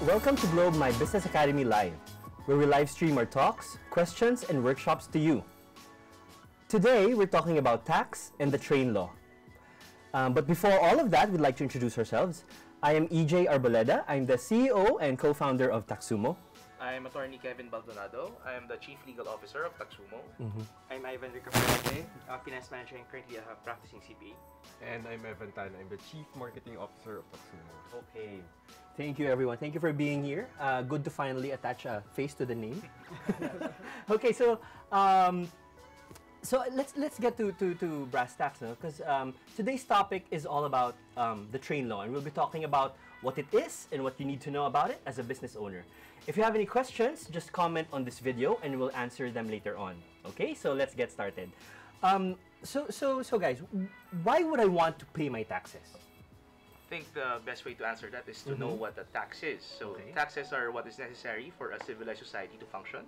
Welcome to Globe My Business Academy Live, where we live stream our talks, questions, and workshops to you. Today, we're talking about tax and the train law. But before all of that, we'd like to introduce ourselves. I am EJ Arboleda. I'm the CEO and co-founder of Taxumo. I'm attorney Kevin Baldonado. I am the Chief Legal Officer of Taxumo. I'm Ivan Ricafrede, Finance Manager and currently a practicing CPA. And I'm Evan Tan. I'm the Chief Marketing Officer of Taxumo. Okay. Thank you, everyone. Thank you for being here. Good to finally attach a face to the name. Okay, so let's get to brass tacks now, because today's topic is all about the train law, and we'll be talking about what it is and what you need to know about it as a business owner. If you have any questions, just comment on this video and we'll answer them later on. Okay, so let's get started. So guys, why would I want to pay my taxes? I think the best way to answer that is to know what a tax is. So taxes are what is necessary for a civilized society to function.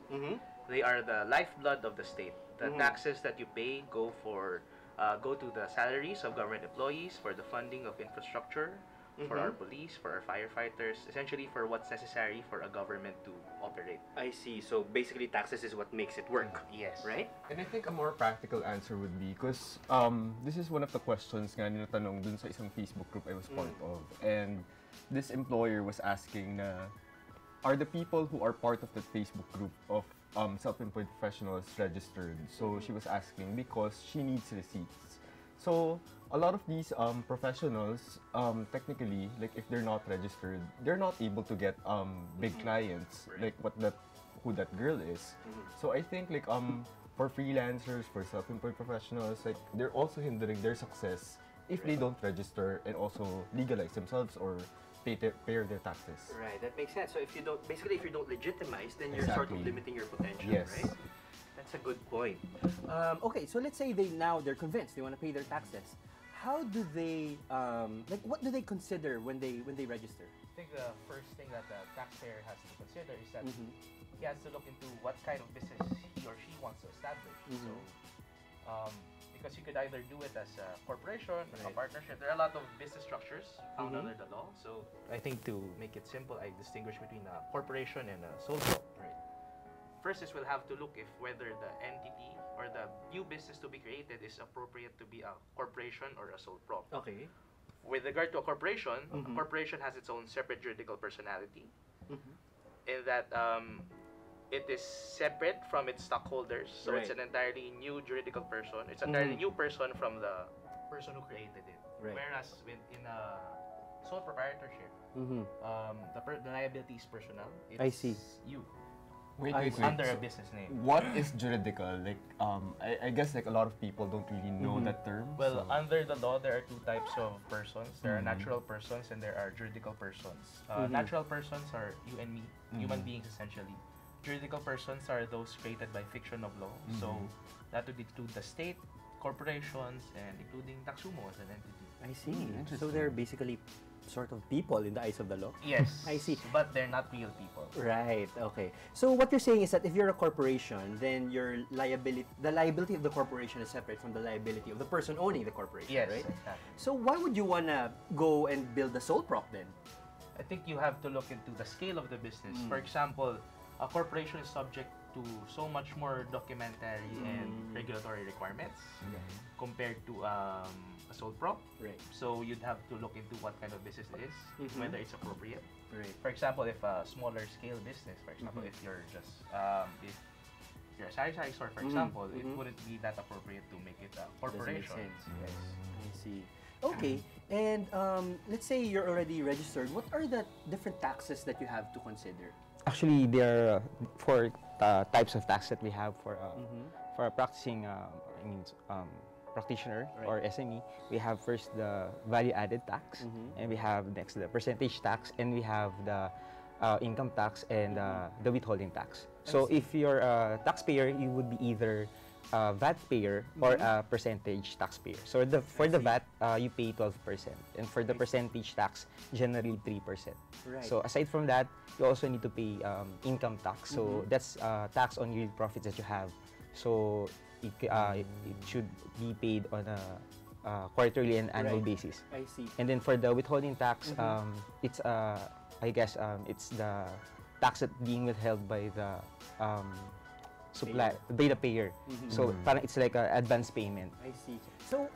They are the lifeblood of the state. The taxes that you pay go to the salaries of government employees, for the funding of infrastructure, for our police, for our firefighters, essentially for what's necessary for a government to operate. I see. So basically, taxes is what makes it work. Yes. Right? And I think a more practical answer would be, because this is one of the questions nga ninatanong dun sa isang Facebook group I was part of. And this employer was asking na, are the people who are part of the Facebook group of self-employed professionals registered? So she was asking because she needs receipts. So a lot of these professionals, technically, like if they're not registered, they're not able to get big clients, like who that girl is. So I think like for freelancers, for self-employed professionals, like they're also hindering their success if they don't register and also legalize themselves or pay their taxes. Right, that makes sense. So if you don't legitimize, then you're sort of limiting your potential, Yes. right? That's a good point. Okay, so let's say they're convinced they want to pay their taxes. How do they what do they consider when they register? I think the first thing that the taxpayer has to consider is that he has to look into what kind of business he or she wants to establish. So, because you could either do it as a corporation, a partnership. There are a lot of business structures found under the law. So I think to make it simple, I distinguish between a corporation and a sole prop. Right. First is we'll have to look if whether the entity or the new business to be created is appropriate to be a corporation or a sole prop. Okay. With regard to a corporation has its own separate juridical personality, in that it is separate from its stockholders. So it's an entirely new juridical person. It's an entirely new person from the person who created it. Right. Whereas in a sole proprietorship, the liability is personal. It's I see. You. Wait. Under So a business name. what is juridical? Like, I guess like a lot of people don't really know that term. Well, so. under the law, there are two types of persons. There are natural persons and there are juridical persons. Natural persons are you and me, human beings essentially. Juridical persons are those created by fiction of law. So that would include the state, corporations, and including Taxumo as an entity. I see. So they're basically sort of people in the eyes of the law. Yes. I see. But they're not real people. Right. Okay. So what you're saying is that if you're a corporation, then the liability of the corporation is separate from the liability of the person owning the corporation, Yes, right? exactly. So why would you wanna go and build a sole prop then? I think you have to look into the scale of the business. For example, a corporation is subject to so much more documentary and regulatory requirements compared to a sole prop. Right. So you'd have to look into what kind of business it is, whether it's appropriate. Right. For example, if a smaller scale business, for example, if you're just if you're a sari-sari store, for example, it wouldn't be that appropriate to make it a corporation. Doesn't make sense. Yes. I see. Okay. And let's say you're already registered. What are the different taxes that you have to consider? Actually, there are four types of tax that we have for a practicing practitioner or SME. We have first the value-added tax, and we have next the percentage tax, and we have the income tax and the withholding tax. So if you're a taxpayer, you would be either a VAT payer or a percentage taxpayer. So for the VAT, you pay 12%, and for the percentage tax, generally 3%. Right. So aside from that, you also need to pay income tax. So that's tax on real profits that you have. So it should be paid on a quarterly and annual basis. I see. And then for the withholding tax, it's I guess it's the tax that being withheld by the supply by the payer. So parang it's like a advance payment. I see. So,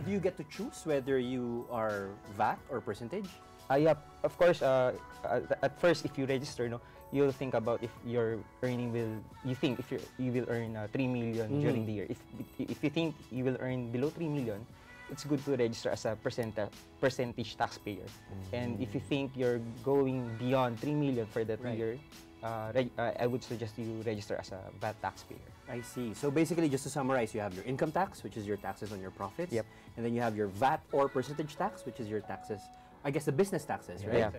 do you get to choose whether you are VAT or percentage? Yeah, of course. At first, if you register, no, you'll think about if your earning will. You think if you will earn 3 million during the year. If you think you will earn below 3 million, it's good to register as a percentage taxpayer. And if you think you're going beyond 3 million for that Right. year, I would suggest you register as a VAT taxpayer. I see. So basically, just to summarize, you have your income tax, which is your taxes on your profits. Yep. And then you have your VAT or percentage tax, which is your taxes, I guess the business taxes, right? Yeah.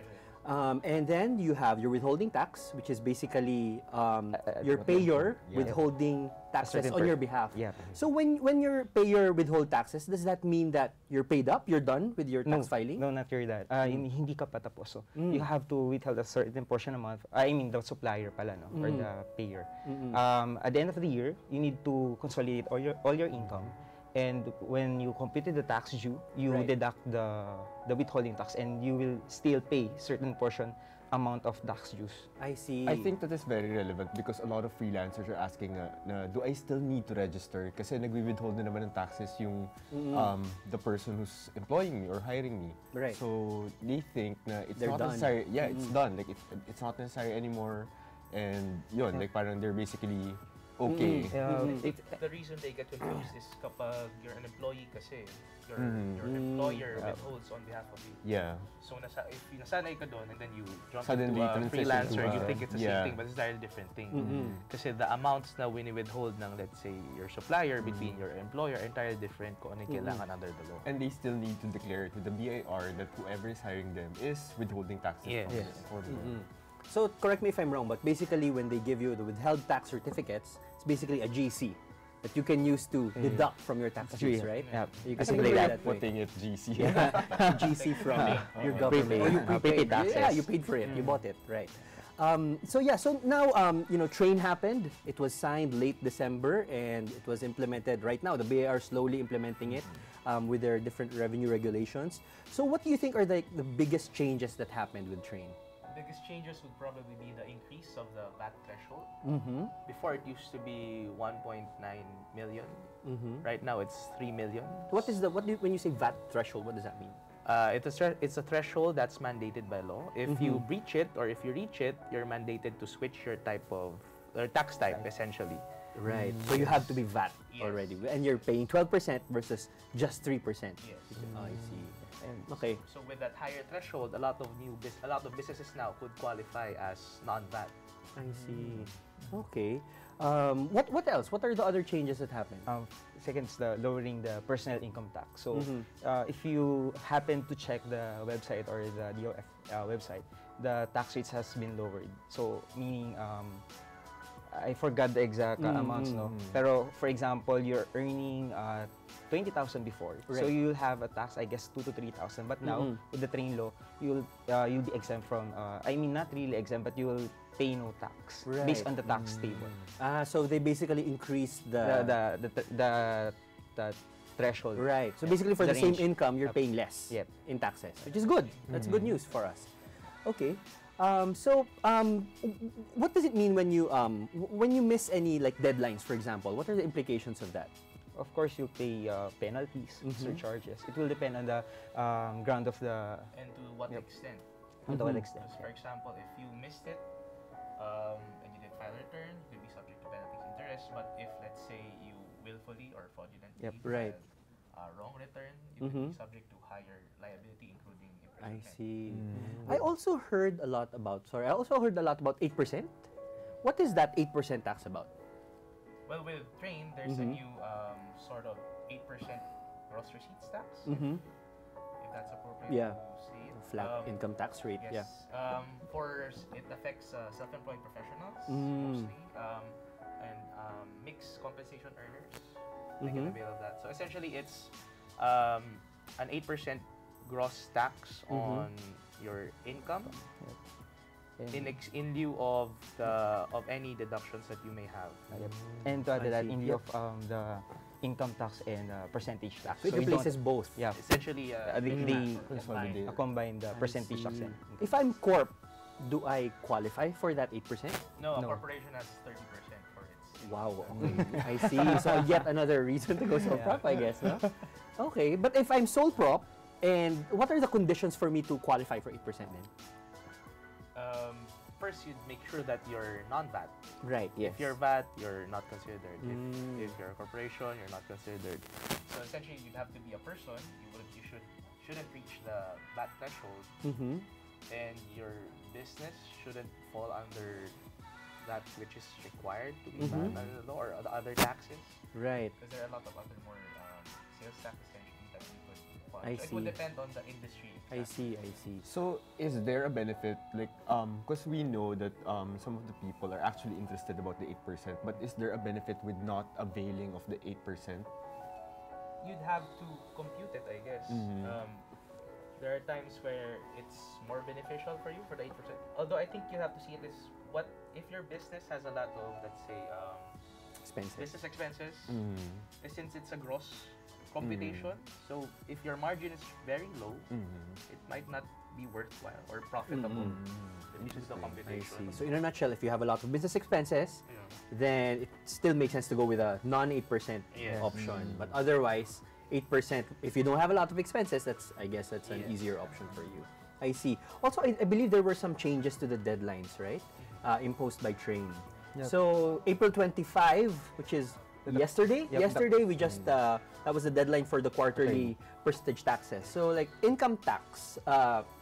And then you have your withholding tax, which is basically your what- payer yeah. withholding taxes certain on your behalf. Yeah. So when your payer withhold taxes, does that mean that you're paid up, you're done with your No, tax filing? no, not your that. Hindi ka pa tapos. So, you have to withhold a certain portion a month. I mean, the supplier pala, no? Or the payer. At the end of the year, you need to consolidate all your income. And when you computed the tax due, you Right. deduct the withholding tax, and you will still pay certain portion amount of tax dues. I see. I think that is very relevant because a lot of freelancers are asking na do I still need to register? Kasi nagwi-withhold na naman ng taxes yung the person who's employing me or hiring me. Right. So they think na it's They're not done. necessary. Yeah, it's done. Like it's not necessary anymore. And yun, like parang they're basically okay. The reason they get confused is kapag you're an employee kasi, your employer withholds on behalf of you. Yeah. So if nasanay ka doon and then you jump Suddenly, into a transition freelancer, to you a- think it's the yeah. same thing, but it's a entirely different thing. Kasi the amounts na withhold ng, let's say, your supplier between your employer are entirely different kung ano yung kailangan under the law. And they still need to declare to the BIR that whoever is hiring them is withholding taxes Yes. from Yes. for them. So correct me if I'm wrong, but basically when they give you the withheld tax certificates, it's basically a GC that you can use to deduct from your tax dues, right? Yeah. You can Something think like of it that. that way. Putting it GC. GC from your government. Prepaid. Oh, you Prepaid taxes. Yeah, you paid for it. You bought it, right? So yeah, so now Train happened. It was signed late December and it was implemented right now. The BAR are slowly implementing it with their different revenue regulations. So what do you think are the biggest changes that happened with Train? Biggest changes would probably be the increase of the VAT threshold. Before it used to be 1.9 million. Right now it's 3 million. When you say VAT threshold, what does that mean? It's a threshold that's mandated by law. If you breach it or if you reach it, you're mandated to switch your type of or tax type essentially. Right. So you have to be VAT Yes. already, and you're paying 12% versus just 3%. Yes. I see. And Okay. So with that higher threshold, a lot of businesses now could qualify as non-VAT. I see. Okay. What else? What are the other changes that happened? second is the lowering the personal income tax. So if you happen to check the website or the DOF website, the tax rates has been lowered. So meaning I forgot the exact amounts, no. Pero for example, you're earning 20,000 before, so Right. you'll have a tax, I guess 2 to 3,000. But now with the train law, you'll be exempt from. I mean, not really exempt, but you will pay no tax based Right. on the tax table. So they basically increased The threshold. right. So basically, for the, the same range. income, you're paying less Yep. in taxes, which is good. That's good news for us. Okay. What does it mean when you miss any like deadlines, for example? What are the implications of that? Of course, you'll pay penalties, surcharges. It will depend on the ground of the And to what extent? to what extent. Because, for example, if you missed it and you did file a return, you could be subject to penalties interest. But if, let's say, you willfully or fraudulently Yep. Right. filed a wrong return, you could be subject to higher liability, including I imprisonment. see. I also heard a lot about 8%. What is that 8% tax about? Well, with Train, there's a new sort of 8% gross receipts tax, if that's appropriate Yeah. to say it. Flat income tax rate. Yes. Yeah. It affects self-employed professionals mostly, and mixed compensation earners. They can avail of that. So essentially, it's an 8% gross tax on your income in lieu of any deductions that you may have. And to add I to that, see. in lieu of the income tax and percentage tax. So it you don't- replaces both. Yeah. Essentially, They Consolidate. combine the percentage tax and If I'm corp, do I qualify for that 8%? No, a No. corporation has 30% for its. Wow, okay. I see. So yet another reason to go sole prop, I guess, no? Okay, but if I'm sole prop, and what are the conditions for me to qualify for 8% then? First, you'd make sure that you're non-VAT. Right, yes. If you're VAT, you're not considered. Mm. If you're a corporation, you're not considered. So essentially, you'd have to be a person. Shouldn't reach the VAT threshold, Mm-hmm. and your business shouldn't fall under that which is required to be Mhm. VAT under the law or the other taxes. Right. Because there are a lot of other more sales tax essentially that you could file. I So it see. would depend on the industry. I see, I see. So, is there a benefit, like, because we know that some of the people are actually interested about the 8%, but is there a benefit with not availing of the 8%? You'd have to compute it, I guess. Mhm. There are times where it's more beneficial for you for the 8%. Although I think you have to see it as what if your business has a lot of, let's say, Expensive. business expenses, Mm. since it's a gross computation. So if your margin is very low, it might not be worthwhile or profitable. Which is the I computation. see. So in a nutshell, if you have a lot of business expenses, Yeah. then it still makes sense to go with a non-8% Yes. option. But otherwise, 8%, if you don't have a lot of expenses, I guess that's an Yes. easier option for you. I see. Also, I believe there were some changes to the deadlines, right? Imposed by Train. Yep. So April 25, which is yesterday. Yep. Yesterday, we just that was the deadline for the quarterly percentage taxes. So like income tax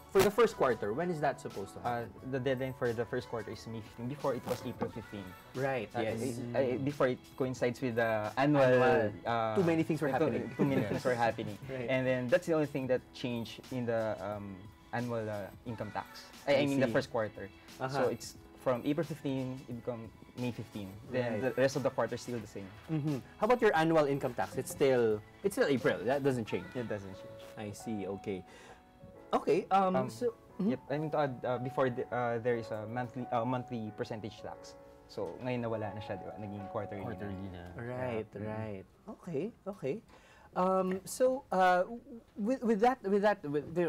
for the first quarter, when is that supposed to happen? The deadline for the first quarter is May 15. Before it was April 15. Right. Yes. Before it coincides with the annual. Annual. Too many things were happening. Too many things were happening. Right. And then that's the only thing that changed in the annual income tax. I I mean the see. first quarter. So Uh-huh. it's from April 15, it become May 15. Then Right. the rest of the quarter is still the same. Mhm. How about your annual income tax? It's still April. That doesn't change. It doesn't change. I see. Okay. Okay. So Yep. I mean to add, before there is a monthly percentage tax. So ngayon nawala na siya, di ba? Naging quarterly. na. right, right. Okay, okay. So with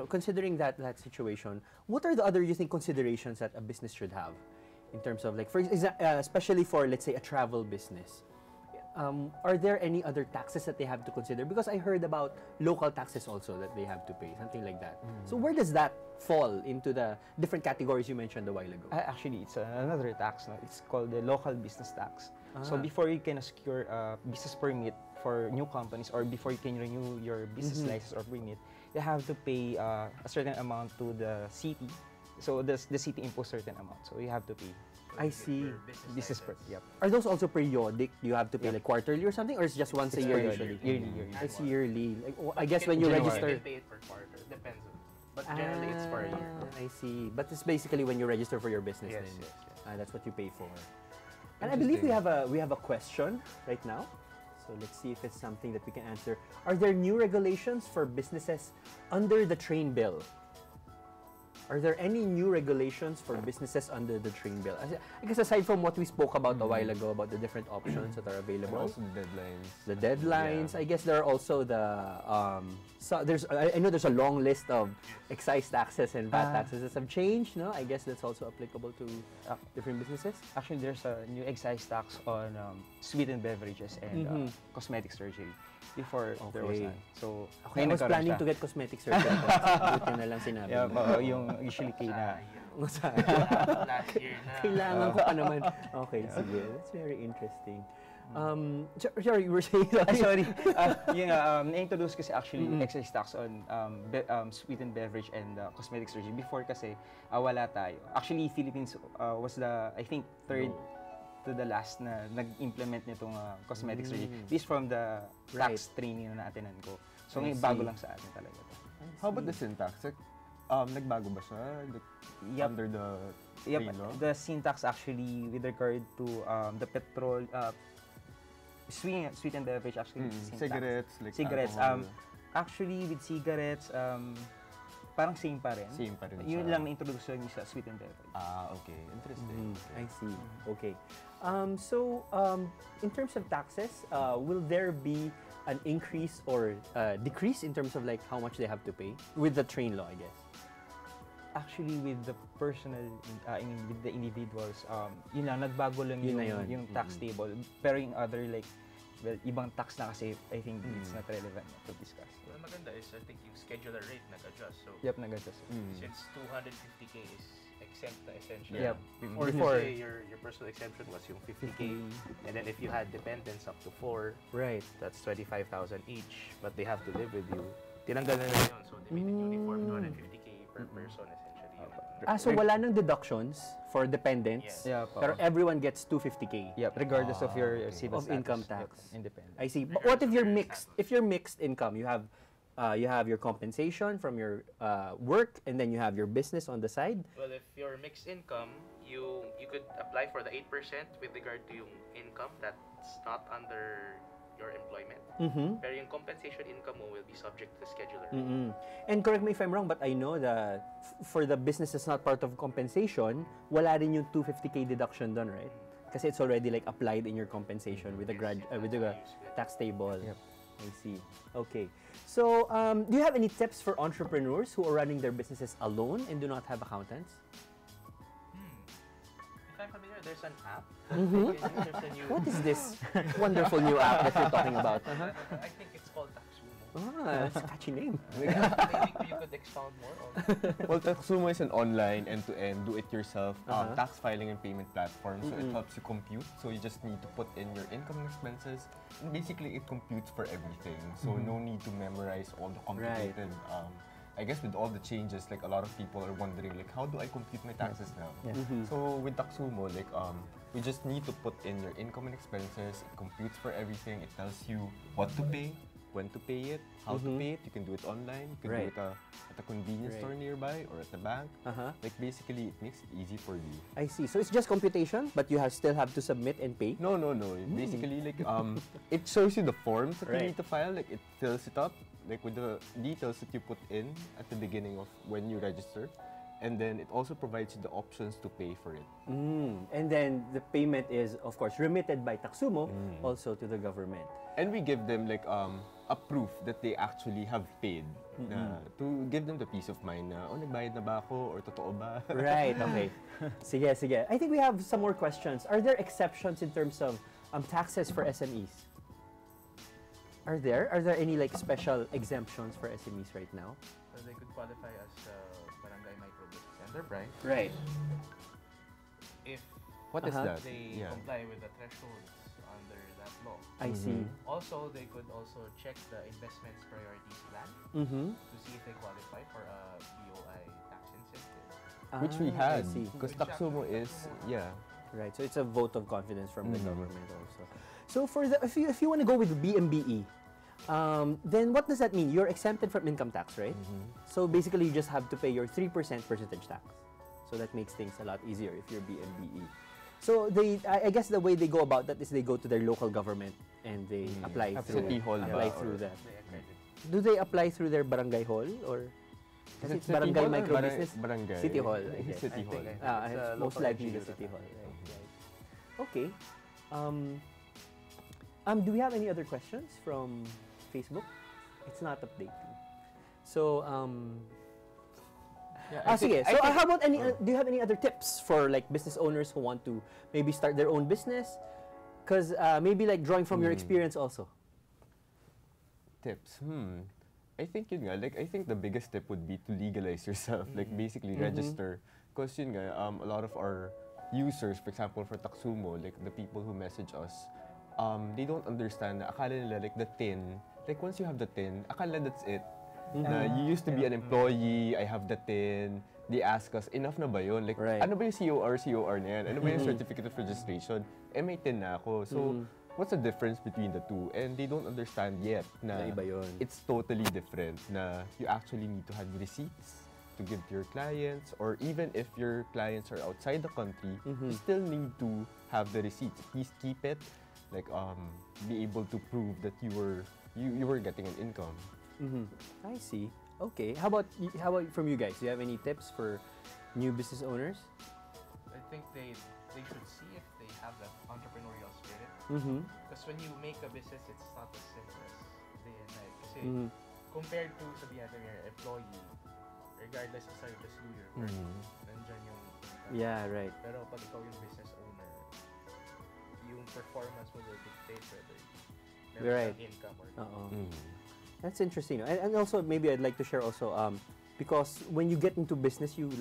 considering that situation, what are the other you think considerations that a business should have in terms of like especially for let's say a travel business? Are there any other taxes that they have to consider? Because I heard about local taxes also that they have to pay, something like that. So where does that fall into the different categories you mentioned a while ago? Actually, it's another tax. No? It's called the local business tax. So Ah. before you can secure a business permit for new companies or before you can renew your business license or permit, you have to pay a certain amount to the city. So the city imposes certain amount. So you have to pay. I see. Business per. Yep. Are those also periodic? Do you have to pay like quarterly or something, or it's just once a year periodic. usually? Yearly. I see yearly. Like, I But guess you when you can- register. You can pay it per quarter. Depends on. But generally, it's per year. I see. But it's basically when you register for your business. Yes, then. yes, yes. That's what you pay for. And I believe we have a question right now. So let's see if it's something that we can answer. Are there new regulations for businesses under the Train Bill? Are there any new regulations for businesses under the Train Bill? I guess aside from what we spoke about a while ago about the different options that are And available, also the deadlines. the deadlines. Yeah. I guess there are also the so I know there's a long list of excise taxes and VAT taxes that have changed. No, I guess that's also applicable to different businesses. Actually, there's a new excise tax on sweetened beverages and cosmetic surgery. Before there was Okay. none. So Okay, I was nagkaroon planning siya. to get cosmetic surgery. Buti na lang sinabi Yeah, mo. yung usually kay na. Last year na. Kailangan ko pa naman. Okay, sige. That's very interesting. Sorry, you were saying Sorry. Na-introduce kasi actually excise tax on sweetened beverage and cosmetic surgery. Before kasi wala tayo. Actually, Philippines was the, I think, third to the last na nag-implement nitong cosmetic surgery. This from the tax training na naatinan ko. So I ngayon bago see. lang sa atin talaga to. How about the syntax? Like, nagbago ba siya? Like, Yep. under the Yep, train law? the syntax actually with regard to the petrol, sweetened beverage actually syntax. Cigarettes, like Cigarettes. alcohol. Actually, with cigarettes, parang same pa rin. Same pa rin Yun siya. lang na-introduce yun sa sweetened beverage. Okay. Interesting. I see. Okay. So, in terms of taxes, will there be an increase or decrease in terms of like how much they have to pay with the train law, I guess? actually with the personal, with the individuals, yun lang, nagbago lang Yun na yun. yung tax table. Pero yung other like, well, ibang tax na kasi, I think it's not relevant to discuss. Well, maganda is I think yung scheduler rate nag-adjust. So Yep, nag-adjust. since 250k is exempt na essentially. Yeah. Or Before- say your personal exemption was yung 50k, and then if you had dependents up to 4, Right. that's 25,000 each, but they have to live with you. Tinanggal na nila yun, so they made it uniform 250k per person essentially. Yun. So wala nang deductions for dependents, Yeah, pero everyone gets 250k Yep, regardless of your civil of status. income Yep, tax. independent. I see. But what if you're mixed? If you're mixed income, you have your compensation from your work, and then you have your business on the side. Well, if you're mixed income, you could apply for the 8% with regard to yung income that's not under your employment. Mm-hmm. Pero yung compensation income mo will be subject to the scheduler. Mm-hmm. And correct me if I'm wrong, but I know that for the business that's not part of compensation, wala rin yung 250k deduction done, right? Kasi it's already like applied in your compensation with the with the tax table. Yep. I see. Okay. So, do you have any tips for entrepreneurs who are running their businesses alone and do not have accountants? If I'm familiar, there's an app. Mhm. There's a new. What is this wonderful new app that you're talking about? I think it's called Taxumo. Ah, that's a catchy name. Maybe you could expound more on. Well, Taxumo is an online end-to-end, do-it-yourself Uh-huh. tax filing and payment platform. So it Mm-mm. helps you compute. So you just need to put in your income and expenses. And basically, it computes for everything. So no need to memorize all the complicated. I guess with all the changes, like a lot of people are wondering, like, how do I compute my taxes now? Yeah. Mhm. So with Taxumo, like, we just need to put in your income and expenses. It computes for everything. It tells you what to pay, when to pay it, how to Mhm. pay it. You can do it online. You can Right. do it at a convenience Right. store nearby or at the bank. Uh-huh. Like basically, it makes it easy for you. I see. So it's just computation, but you still have to submit and pay? No. Basically, like it shows you the forms that Right. you need to file. Like it fills it up, like with the details that you put in at the beginning of when you register, and then it also provides you the options to pay for it. And then the payment is, of course, remitted by Taxumo also to the government. And we give them like a proof that they actually have paid, na, to give them the peace of mind na, oh, nagbayad na ba ako or totoo ba? Right, okay. Sige, sige. I think we have some more questions. Are there exceptions in terms of taxes for SMEs? Are there any like special exemptions for SMEs right now? So they could qualify as barangay micro business enterprise Right. if What is Uh-huh. that? they Yeah. comply with the thresholds under that law. I see. Also, they could also check the investments priorities plan Mm-hmm. to see if they qualify for a BOI tax incentive. Which we I had, see. because Which Taxumo actually is, Taxumo- yeah. Right. So it's a vote of confidence from the Mhm. government also. So for the if you want to go with BMBE, then what does that mean? You're exempted from income tax, right? So basically, you just have to pay your 3% percentage tax. So that makes things a lot easier if you're BMBE. So I guess the way they go about that is they go to their local government and they apply through City hall ba, apply or- through that. They accredit. Do they apply through their barangay hall or? Kasi it's City barangay hall or micro bara- business. Barangay. City hall, I guess. City I hall. think Ah, It's a it's most local likely the NGO city na. hall. Right. Okay. Do we have any other questions from Facebook? It's not updating. So, sige. So, how about do you have any other tips for like business owners who want to maybe start their own business? Because maybe like drawing from your experience also. Tips. I think yun nga, like I think the biggest tip would be to legalize yourself, like basically register. Because yun nga, a lot of our users, for example, for Taxumo, like the people who message us, they don't understand na akala nila like the tin, like once you have the tin, akala that's it. Na you used to be an employee, I have the tin. They ask us, enough na ba yun? Like, Right. ano ba yung COR na yan? Ano ba yung certificate of registration? May tin na ako. So, what's the difference between the two? And they don't understand yet na Na iba yun. it's totally different na you actually need to have receipts to give to your clients, or even if your clients are outside the country, you still need to have the receipts. At least keep it, like be able to prove that you were getting an income. I see. Okay. How about from you guys? Do you have any tips for new business owners? I think they should see if they have that entrepreneurial spirit. Mm-hmm. Because when you make a business, it's not as simple as day and night. Kasi Mhm. compared to sabihin natin yung employee, regardless of sa'yo, just do your work. Nandyan yung Yeah, right. Pero pag ikaw yung business owner, yung performance mo will dictate whether meron Right. kang income or That's interesting. And also, maybe I'd like to share also, because when you get into business, you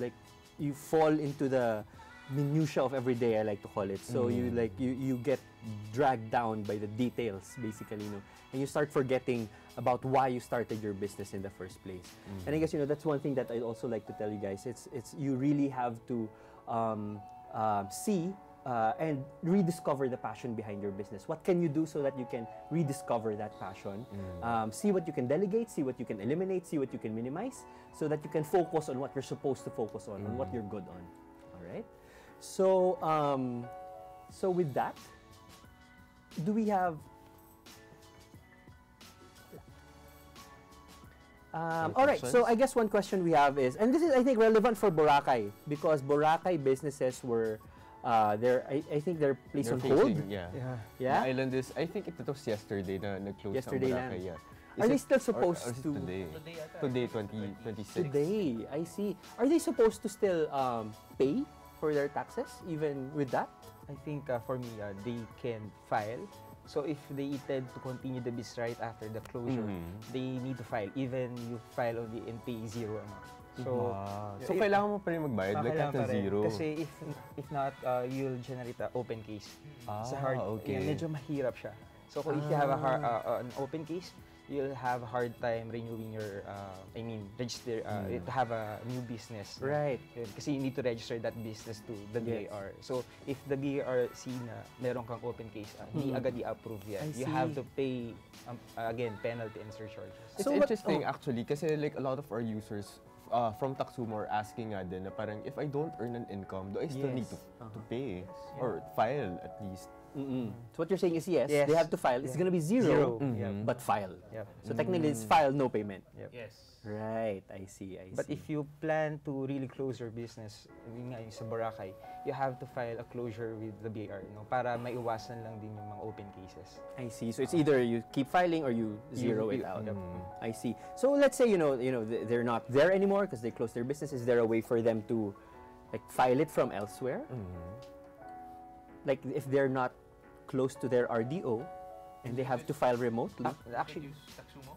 fall into the minutia of every day, I like to call it. So you get dragged down by the details, basically, and you start forgetting about why you started your business in the first place. And I guess that's one thing that I'd also like to tell you guys. It's you really have to see and rediscover the passion behind your business. What can you do so that you can rediscover that passion? See what you can delegate, see what you can eliminate, see what you can minimize, so that you can focus on what you're supposed to focus on what you're good on. All right. So, so with that, do we have? All right. So I guess one question we have is, and this is I think relevant for Boracay because Boracay businesses were, I think they're placed on hold. Yeah. Yeah. The island is, I think it was yesterday na nag-close Yesterday ang Boracay. lang. Yeah. Are they still or supposed is it to? Today. Today ata. Today, 2026. Today, I see. Are they supposed to still pay for their taxes even with that? I think for me, they can file. So if they intend to continue the business right after the closure, they need to file. Even you file only and pay zero amount. So, So kailangan mo pa rin magbayad, like kailangan at pa rin. zero. Kasi if not, you'll generate an open case. It's a hard, okay. medyo mahirap siya. So if you have an open case, you'll have a hard time renewing your, register, to have a new business. Right. Yun. Kasi you need to register that business to the Yes. BIR. So if the BIR see na meron kang open case, hindi agad i-approve yan. I You see. have to pay, again, penalty and surcharges. It's So what- interesting actually kasi like a lot of our users from Taxumo are asking nga din na parang if I don't earn an income, do I still need to pay or file at least? So what you're saying is yes, Yes. they have to file. It's gonna be zero, Yep. but file. Yep. So technically, it's file, no payment. Yes. Right. I see. But if you plan to really close your business, yun nga yung sa Boracay, you have to file a closure with the BIR, para maiwasan lang din yung mga open cases. I see. So it's either you keep filing or you zero it out. Yep. I see. So let's say they're not there anymore because they closed their business. Is there a way for them to like file it from elsewhere? Like if they're not close to their RDO and they have to file remotely. Actually, Use Taxumo?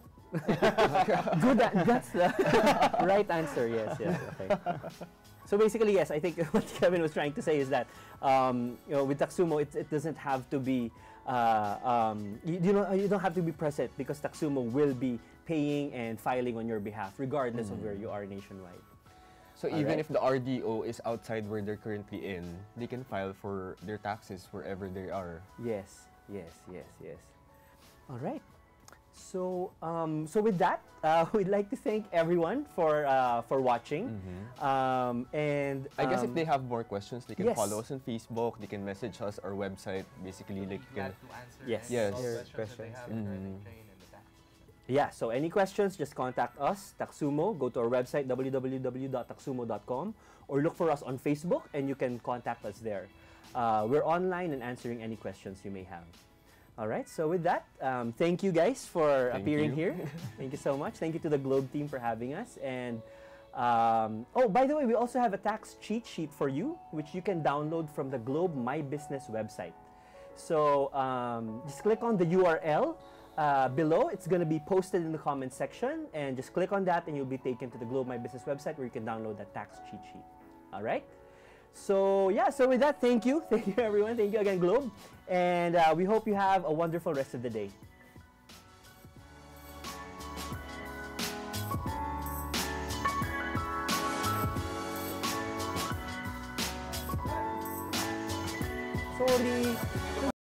Good. That's the right answer. Yes. Okay. So basically, yes. I think what Kevin was trying to say is that with Taxumo, it doesn't have to be you don't have to be present because Taxumo will be paying and filing on your behalf, regardless of where you are nationwide. So All even right. if the RDO is outside where they're currently in, they can file for their taxes wherever they are. Yes. All right. So so with that, we'd like to thank everyone for watching. And I guess if they have more questions, they can yes. follow us on Facebook. They can message us our website. Basically, like you can. Glad to answer Yes. any Yes. all Your questions that they questions. have regarding train and the tax. yeah, so any questions, just contact us, Taxumo. Go to our website, www.taxumo.com, or look for us on Facebook, and you can contact us there. We're online and answering any questions you may have. All right, so with that, thank you guys for Thank appearing you. here. Thank you so much. Thank you to the Globe team for having us. And oh, by the way, we also have a tax cheat sheet for you, which you can download from the Globe My Business website. So just click on the URL below. It's going to be posted in the comment section, and just click on that and you'll be taken to the Globe My Business website where you can download that tax cheat sheet. All right? So yeah, so with that, thank you everyone. Thank you again, Globe, and we hope you have a wonderful rest of the day. Sorry.